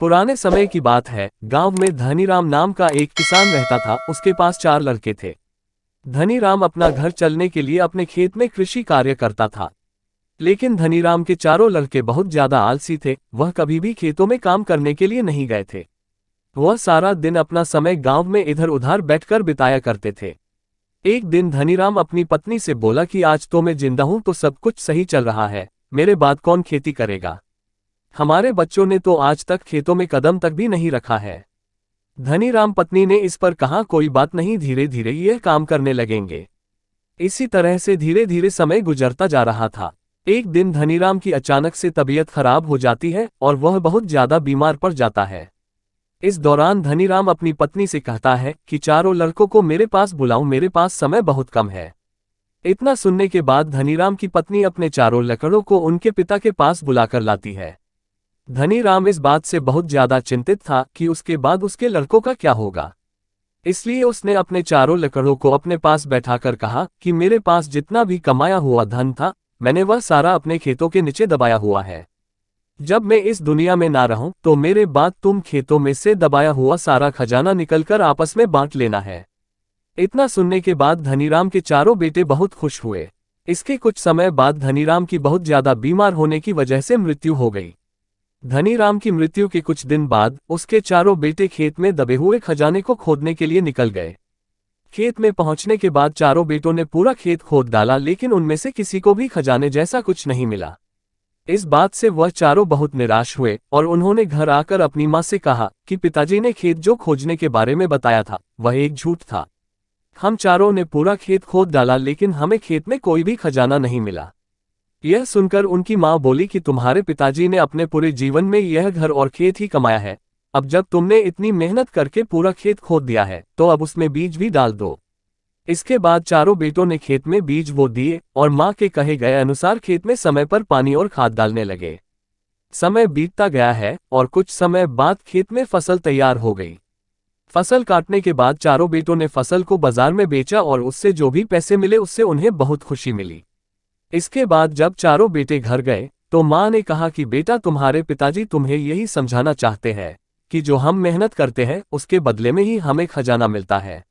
पुराने समय की बात है। गांव में धनीराम नाम का एक किसान रहता था। उसके पास 4 लड़के थे। धनीराम अपना घर चलने के लिए अपने खेत में कृषि कार्य करता था। लेकिन धनीराम के चारों लड़के बहुत ज्यादा आलसी थे। वह कभी भी खेतों में काम करने के लिए नहीं गए थे। वह सारा दिन अपना समय गांव में इधर उधर बैठकर बिताया करते थे। एक दिन धनीराम अपनी पत्नी से बोला कि आज तो मैं जिंदा हूं तो सब कुछ सही चल रहा है, मेरे बाद कौन खेती करेगा। हमारे बच्चों ने तो आज तक खेतों में कदम तक भी नहीं रखा है। धनीराम पत्नी ने इस पर कहा, कोई बात नहीं, धीरे धीरे यह काम करने लगेंगे। इसी तरह से धीरे धीरे समय गुजरता जा रहा था। एक दिन धनीराम की अचानक से तबीयत खराब हो जाती है और वह बहुत ज्यादा बीमार पड़ जाता है। इस दौरान धनीराम अपनी पत्नी से कहता है कि चारों लड़कों को मेरे पास बुलाऊं, मेरे पास समय बहुत कम है। इतना सुनने के बाद धनीराम की पत्नी अपने चारों लड़कों को उनके पिता के पास बुलाकर लाती है। धनीराम इस बात से बहुत ज्यादा चिंतित था कि उसके बाद उसके लड़कों का क्या होगा। इसलिए उसने अपने चारों लड़कों को अपने पास बैठाकर कहा कि मेरे पास जितना भी कमाया हुआ धन था, मैंने वह सारा अपने खेतों के नीचे दबाया हुआ है। जब मैं इस दुनिया में ना रहूं तो मेरे बाद तुम खेतों में से दबाया हुआ सारा खजाना निकलकर आपस में बांट लेना है। इतना सुनने के बाद धनीराम के चारों बेटे बहुत खुश हुए। इसके कुछ समय बाद धनीराम की बहुत ज्यादा बीमार होने की वजह से मृत्यु हो गई। धनीराम की मृत्यु के कुछ दिन बाद उसके चारों बेटे खेत में दबे हुए खजाने को खोदने के लिए निकल गए। खेत में पहुंचने के बाद चारों बेटों ने पूरा खेत खोद डाला, लेकिन उनमें से किसी को भी खजाने जैसा कुछ नहीं मिला। इस बात से वह चारों बहुत निराश हुए और उन्होंने घर आकर अपनी मां से कहा कि पिताजी ने खेत जो खोजने के बारे में बताया था वह एक झूठ था। हम चारों ने पूरा खेत खोद डाला, लेकिन हमें खेत में कोई भी खजाना नहीं मिला। यह सुनकर उनकी मां बोली कि तुम्हारे पिताजी ने अपने पूरे जीवन में यह घर और खेत ही कमाया है। अब जब तुमने इतनी मेहनत करके पूरा खेत खोद दिया है तो अब उसमें बीज भी डाल दो। इसके बाद चारों बेटों ने खेत में बीज बो दिए और मां के कहे गए अनुसार खेत में समय पर पानी और खाद डालने लगे। समय बीतता गया है और कुछ समय बाद खेत में फसल तैयार हो गई। फसल काटने के बाद चारों बेटों ने फसल को बाजार में बेचा और उससे जो भी पैसे मिले उससे उन्हें बहुत खुशी मिली। इसके बाद जब चारों बेटे घर गए तो मां ने कहा कि बेटा, तुम्हारे पिताजी तुम्हें यही समझाना चाहते हैं कि जो हम मेहनत करते हैं उसके बदले में ही हमें खजाना मिलता है।